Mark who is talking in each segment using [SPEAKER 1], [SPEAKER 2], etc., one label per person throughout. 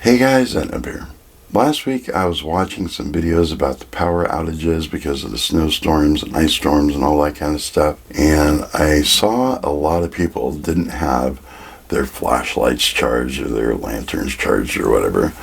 [SPEAKER 1] Hey guys, Edna here. Last week I was watching some videos about the power outages because of the snowstorms and ice storms and all that kind of stuff, and I saw a lot of people didn't have their flashlights charged or their lanterns charged or whatever,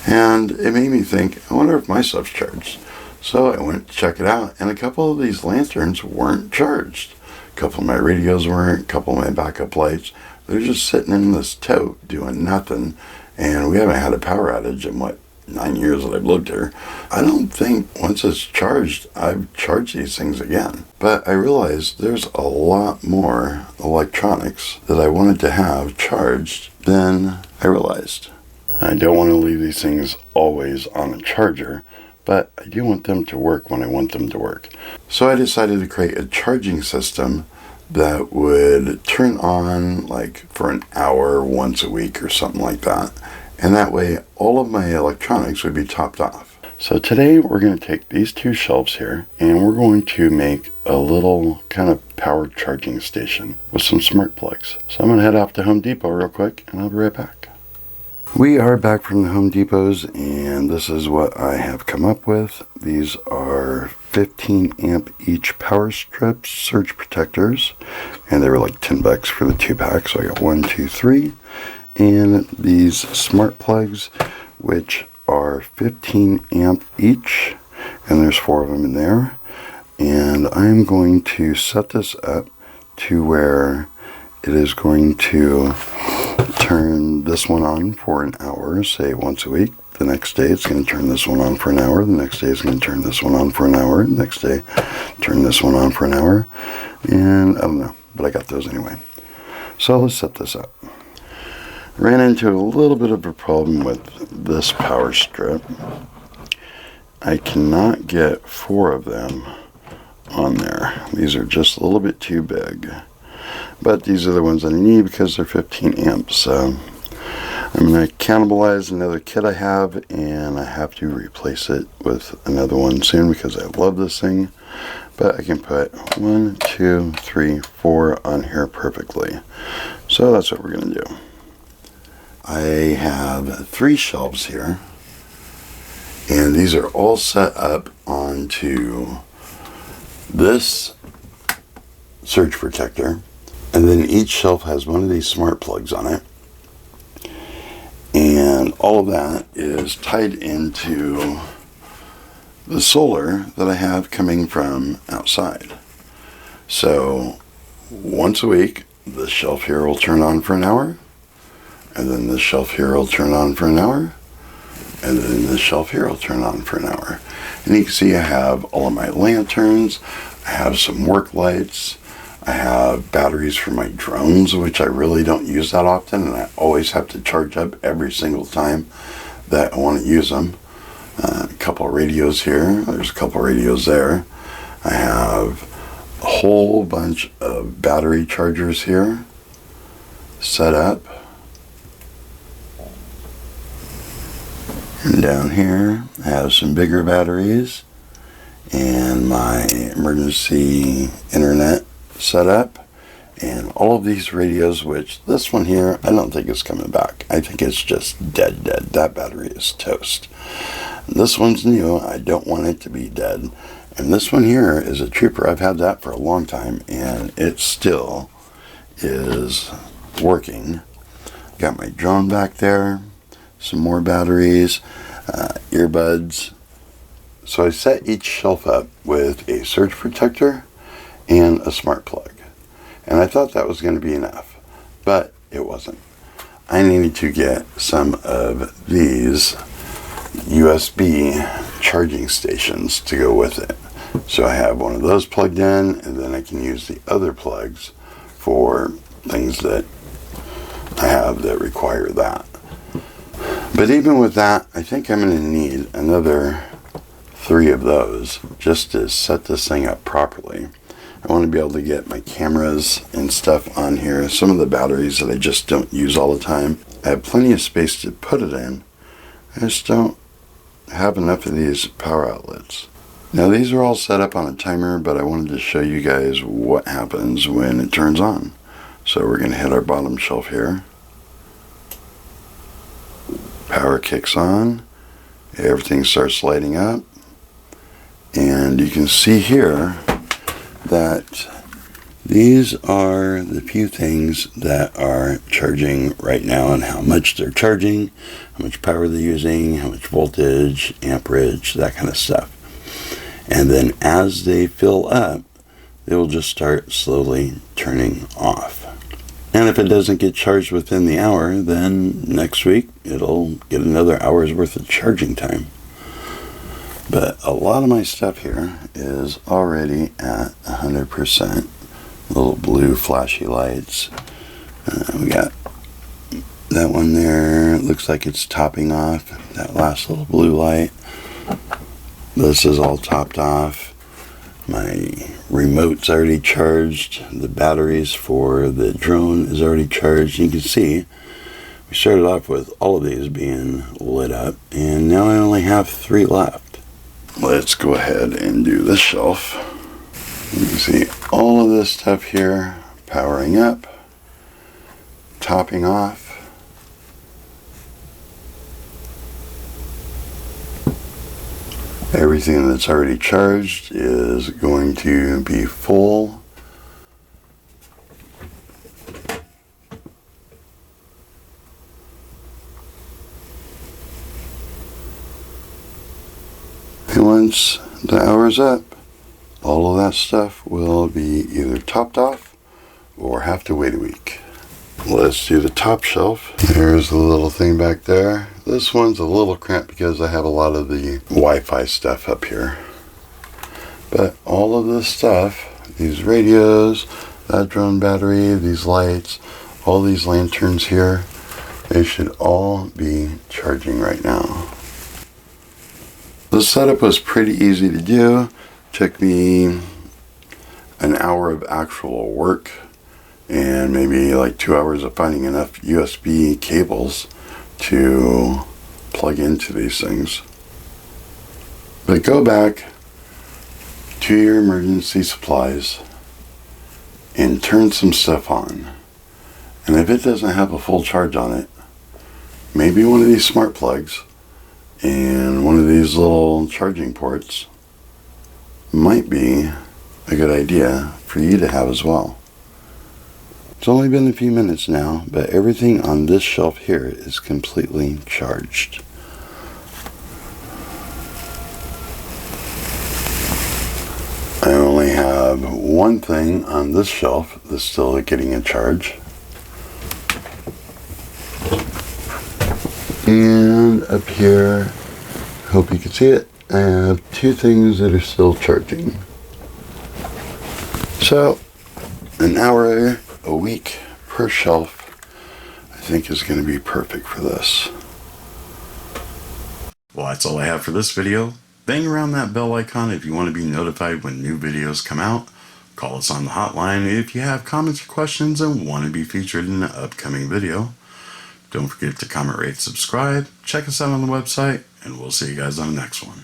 [SPEAKER 1] and it made me think, I wonder if my stuff's charged. So I went to check it out, and a couple of these lanterns weren't charged. A couple of my radios weren't, a couple of my backup lights. They're just sitting in this tote doing nothing. And we haven't had a power outage in, 9 years that I've lived here. I don't think once it's charged, I've charged these things again. But I realized there's a lot more electronics that I wanted to have charged than I realized. I don't want to leave these things always on a charger, but I do want them to work when I want them to work. So I decided to create a charging system that would turn on for an hour once a week or something like that. And that way all of my electronics would be topped off. So today we're going to take these two shelves here and we're going to make a little kind of power charging station with some smart plugs. So I'm going to head off to Home Depot real quick and I'll be right back. We are back from the Home Depots and this is what I have come up with. These are 15 amp each power strips, surge protectors, and they were like $10 for the 2-pack, so I got 1, 2, 3. And these smart plugs, which are 15 amp each, and there's 4 of them in there. And I'm going to set this up to where it is going to turn this one on for an hour, say once a week. The next day it's going to turn this one on for an hour. The next day it's going to turn this one on for an hour. The next day turn this one on for an hour. And I don't know, but I got those anyway. So let's set this up. Ran into a little bit of a problem with this power strip. I cannot get 4 of them on there. These are just a little bit too big. But these are the ones that I need because they're 15 amps. So I'm going to cannibalize another kit I have, and I have to replace it with another one soon because I love this thing. But I can put 1, 2, 3, 4 on here perfectly. So that's what we're going to do. I have 3 shelves here, and these are all set up onto this surge protector, and then each shelf has one of these smart plugs on it. And all of that is tied into the solar that I have coming from outside. So once a week, this shelf here will turn on for an hour, and then this shelf here will turn on for an hour, and then this shelf here will turn on for an hour. And you can see I have all of my lanterns, I have some work lights, I have batteries for my drones, which I really don't use that often, and I always have to charge up every single time that I want to use them. A couple of radios here, there's a couple of radios there. I have a whole bunch of battery chargers here set up. And down here I have some bigger batteries and my emergency internet set up, and all of these radios, which this one here I don't think is coming back. I think it's just dead. That battery is toast. This one's new, I don't want it to be dead. And this one here is a trooper. I've had that for a long time and it still is working. Got my drone back there, some more batteries, earbuds. So I set each shelf up with a surge protector and a smart plug. And I thought that was going to be enough, but it wasn't. I needed to get some of these USB charging stations to go with it. So I have one of those plugged in, and then I can use the other plugs for things that I have that require that. But even with that, I think I'm going to need another 3 of those just to set this thing up properly. I want to be able to get my cameras and stuff on here. Some of the batteries that I just don't use all the time. I have plenty of space to put it in. I just don't have enough of these power outlets. Now these are all set up on a timer, but I wanted to show you guys what happens when it turns on. So we're going to hit our bottom shelf here. power kicks on, everything starts lighting up, and you can see here that these are the few things that are charging right now and how much they're charging, how much power they're using, how much voltage, amperage, that kind of stuff. And then as they fill up, they will just start slowly turning off. And if it doesn't get charged within the hour, then next week it'll get another hour's worth of charging time. But a lot of my stuff here is already at 100%. Little blue flashy lights. We got that one there. It looks like it's topping off. That last little blue light. This is all topped off. My remote's already charged. The batteries for the drone is already charged. You can see we started off with all of these being lit up, and now I only have 3 left. Let's go ahead and do this shelf. You can see all of this stuff here powering up, topping off. Everything that's already charged is going to be full. And once the hour's up, all of that stuff will be either topped off or have to wait a week. Let's do the top shelf. There's the little thing back there. This one's a little cramped because I have a lot of the Wi-Fi stuff up here. But all of this stuff, these radios, that drone battery, these lights, all these lanterns here, they should all be charging right now. The setup was pretty easy to do. Took me an hour of actual work and maybe like 2 hours of finding enough USB cables to plug into these things. But go back to your emergency supplies and turn some stuff on. And if it doesn't have a full charge on it, maybe one of these smart plugs and one of these little charging ports might be a good idea for you to have as well. It's only been a few minutes now, but everything on this shelf here is completely charged. I only have one thing on this shelf that's still getting a charge. And up here, hope you can see it, I have 2 things that are still charging. So, an hour a week per shelf, I think is going to be perfect for this. Well, that's all I have for this video. Bang around that bell icon if you want to be notified when new videos come out. Call us on the hotline if you have comments or questions and want to be featured in an upcoming video. Don't forget to comment, rate, subscribe. Check us out on the website, and we'll see you guys on the next one.